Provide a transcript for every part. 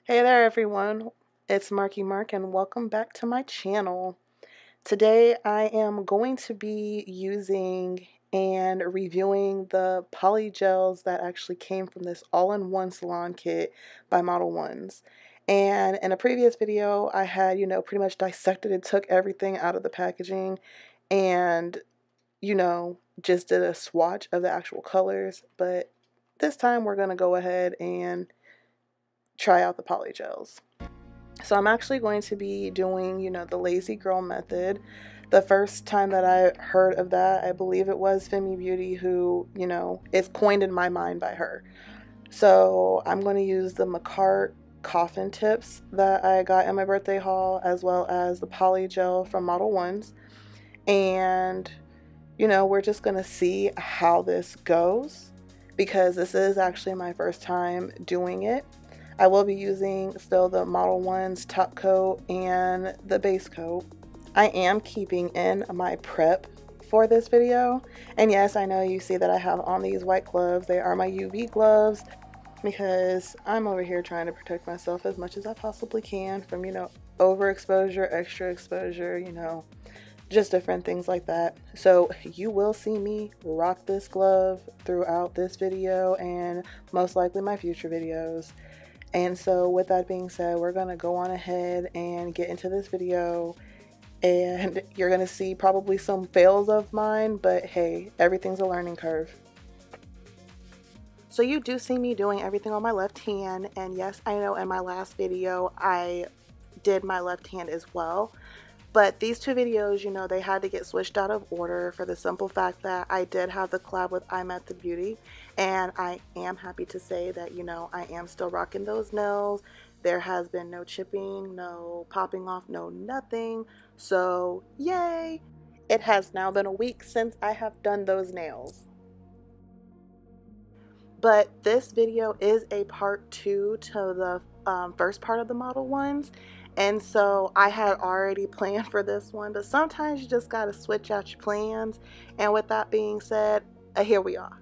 Hey there everyone, it's Marky Mark and welcome back to my channel. Today I am going to be using and reviewing the poly gels that actually came from this all-in-one salon kit by Model1s. And in a previous video I had, pretty much dissected and took everything out of the packaging and, just did a swatch of the actual colors. But this time we're going to go ahead and try out the poly gels. So I'm actually going to be doing, the lazy girl method. The first time that I heard of that, I believe it was Femi Beauty who, is coined in my mind by her. So I'm going to use the Makartt coffin tips that I got in my birthday haul, as well as the poly gel from Model1s. And, we're just going to see how this goes, because this is actually my first time doing it. I will be using still the Model1s top coat and the base coat. I am keeping in my prep for this video. And yes, I know you see that I have on these white gloves. They are my UV gloves because I'm over here trying to protect myself as much as I possibly can from, overexposure, extra exposure, just different things like that. So you will see me rock this glove throughout this video and most likely my future videos. And so with that being said, we're going to go on ahead and get into this video, and you're going to see probably some fails of mine, but hey, everything's a learning curve. So you do see me doing everything on my left hand, and yes, I know in my last video I did my left hand as well. But these two videos, they had to get switched out of order for the simple fact that I did have the collab with Untitled Beauty. And I am happy to say that, I am still rocking those nails. There has been no chipping, no popping off, no nothing. So, yay! It has now been a week since I have done those nails. But this video is a part 2 to the first part of the Model1s. And so I had already planned for this one, but sometimes you just gotta switch out your plans. And with that being said, here we are.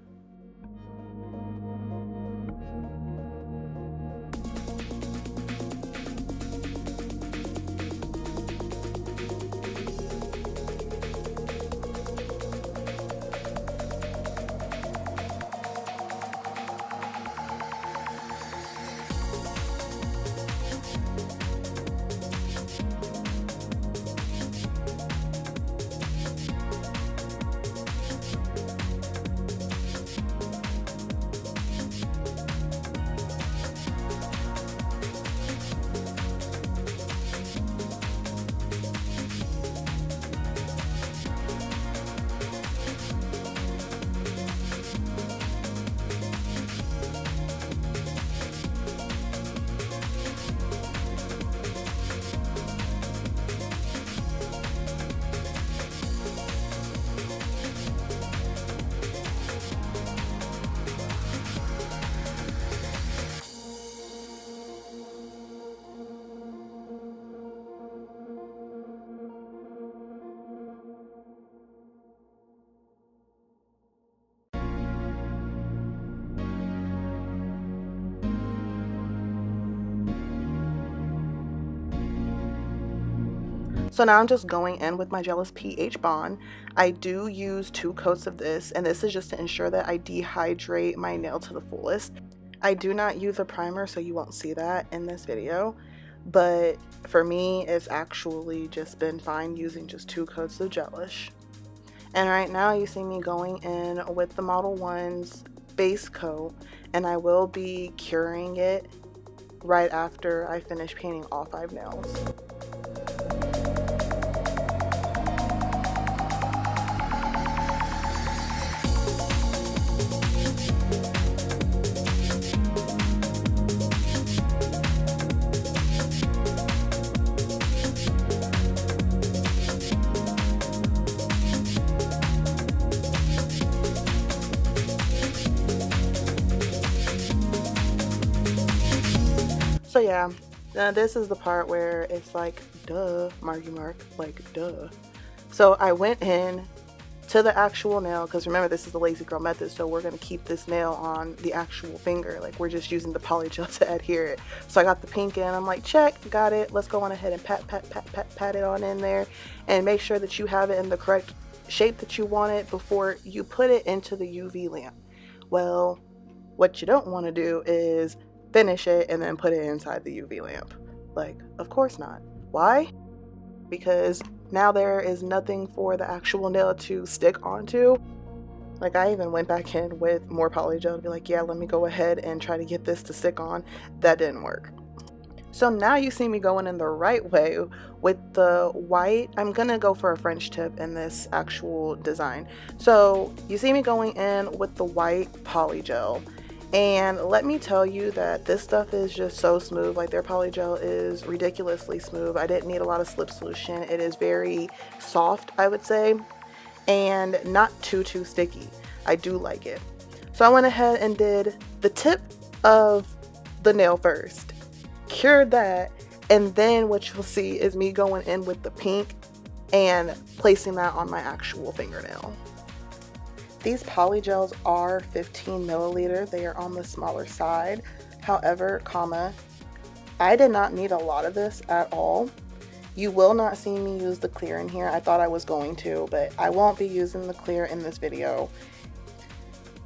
So now I'm just going in with my Gelish pH bond. I do use 2 coats of this, and this is just to ensure that I dehydrate my nail to the fullest. I do not use a primer, so you won't see that in this video. But for me, it's actually just been fine using just 2 coats of Gelish. And right now you see me going in with the Model1's base coat, and I will be curing it right after I finish painting all 5 nails. So yeah, this is the part where it's like, duh, Marky Mark, like, duh. So I went in to the actual nail, because remember, this is the lazy girl method, so we're going to keep this nail on the actual finger. Like, we're just using the poly gel to adhere it. So I got the pink in, I'm like, check, got it. Let's go on ahead and pat it on in there, and make sure that you have it in the correct shape that you want it before you put it into the UV lamp. Well, what you don't want to do is finish it and then put it inside the UV lamp. Like, of course not. Why? Because now there is nothing for the actual nail to stick onto. Like, I even went back in with more poly gel to be like, yeah, let me go ahead and try to get this to stick on. That didn't work. So now you see me going in the right way with the white. I'm gonna go for a French tip in this actual design. So you see me going in with the white poly gel. And let me tell you that this stuff is just so smooth. Like, their poly gel is ridiculously smooth. I didn't need a lot of slip solution. It is very soft, I would say, and not too sticky. I do like it. So I went ahead and did the tip of the nail first, cured that, and then what you'll see is me going in with the pink and placing that on my actual fingernail. These poly gels are 15 milliliter. They are on the smaller side. However, I did not need a lot of this at all. You will not see me use the clear in here. I thought I was going to, but I won't be using the clear in this video.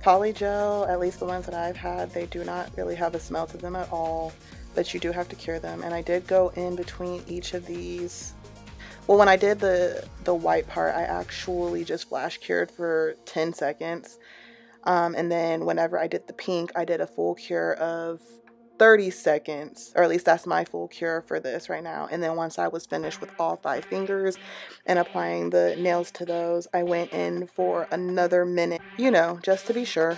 Poly gel, at least the ones that I've had, they do not really have a smell to them at all, but you do have to cure them. And I did go in between each of these. Well, when I did the white part, I actually just flash cured for 10 seconds. And then whenever I did the pink, I did a full cure of 30 seconds, or at least that's my full cure for this right now. And then once I was finished with all 5 fingers and applying the nails to those, I went in for another minute, you know, just to be sure.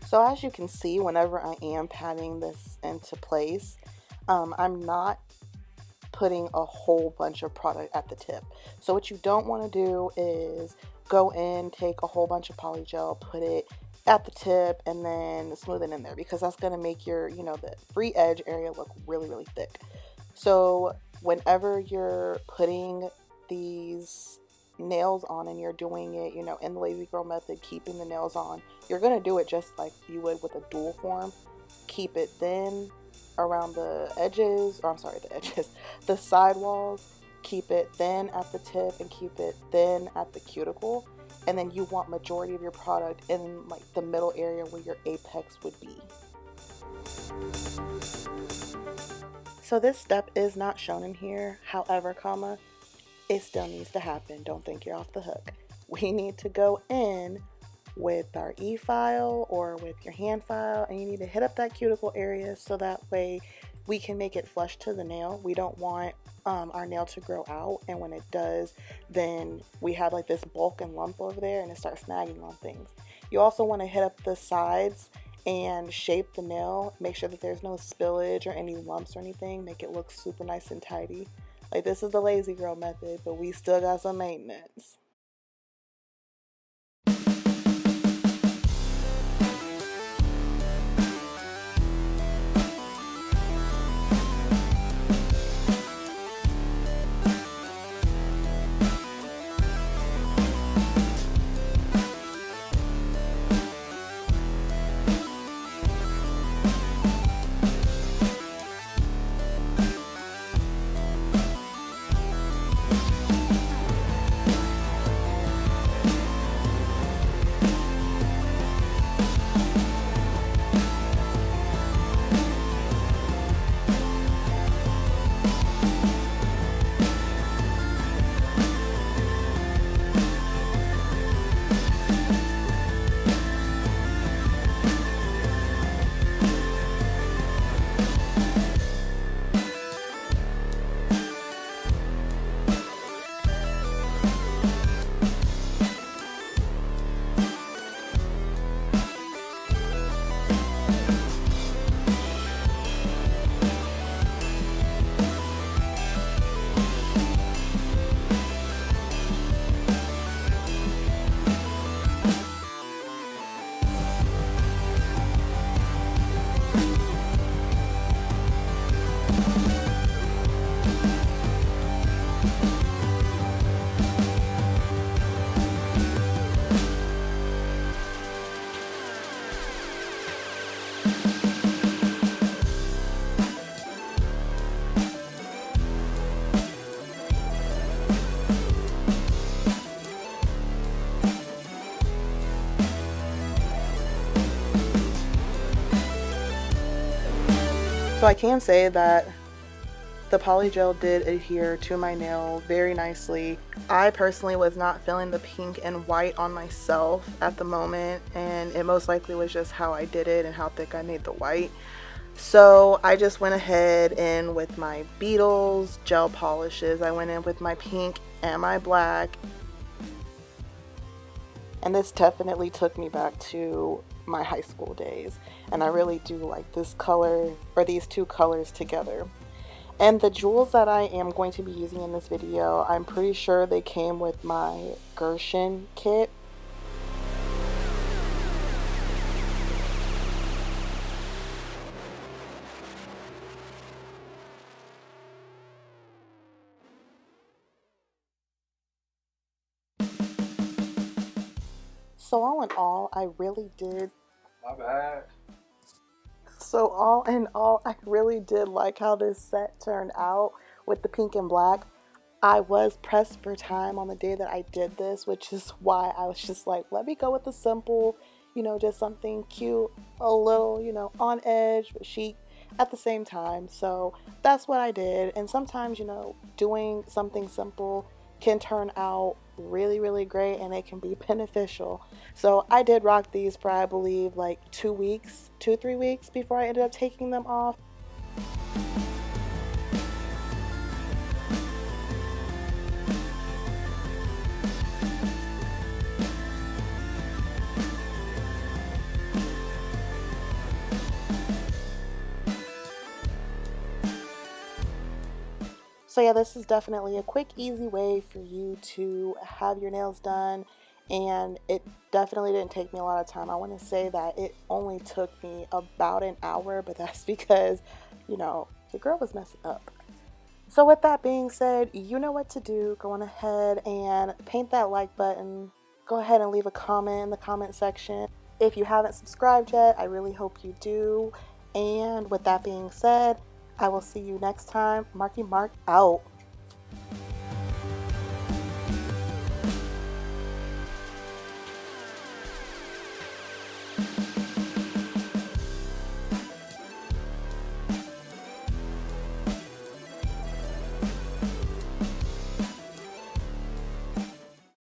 So as you can see, whenever I am patting this into place, I'm not putting a whole bunch of product at the tip. So what you don't want to do is go in, take a whole bunch of poly gel, put it at the tip, and then smooth it in there, because that's going to make your, you know, the free edge area look really thick. So whenever you're putting these nails on and you're doing it, you know, in the lazy girl method, keeping the nails on, you're going to do it just like you would with a dual form. Keep it thin around the edges, or I'm sorry, the edges, the sidewalls. Keep it thin at the tip and keep it thin at the cuticle. And then you want majority of your product in like the middle area where your apex would be. So this step is not shown in here. However, it still needs to happen. Don't think you're off the hook. We need to go in with our e-file or with your hand file, and you need to hit up that cuticle area so that way we can make it flush to the nail. We don't want our nail to grow out, and when it does, then we have like this bulk and lump over there and it starts snagging on things. You also want to hit up the sides and shape the nail. Make sure that there's no spillage or any lumps or anything. Make it look super nice and tidy. Like, this is the lazy girl method, but we still got some maintenance. So I can say that the polygel did adhere to my nail very nicely. I personally was not feeling the pink and white on myself at the moment, and it most likely was just how I did it and how thick I made the white. So I just went ahead in with my Beetles gel polishes. I went in with my pink and my black. And this definitely took me back to my high school days. And I really do like this color, or these two colors together. And the jewels that I am going to be using in this video, I'm pretty sure they came with my Gershon kit. So all in all, I really did. My bad. So all in all, I really did like how this set turned out with the pink and black. I was pressed for time on the day that I did this, which is why I was just like, let me go with the simple, you know, just something cute, a little, you know, on edge, but chic at the same time. So that's what I did. And sometimes, you know, doing something simple can turn out really, really great, and it can be beneficial. So I did rock these for, I believe, like 2 weeks, 2-3 weeks before I ended up taking them off. So yeah, this is definitely a quick, easy way for you to have your nails done, and it definitely didn't take me a lot of time. I want to say that it only took me about an hour, but that's because, you know, the girl was messing up. So with that being said, you know what to do. Go on ahead and paint that like button. Go ahead and leave a comment in the comment section. If you haven't subscribed yet, I really hope you do. And with that being said, I will see you next time. Marky Mark out.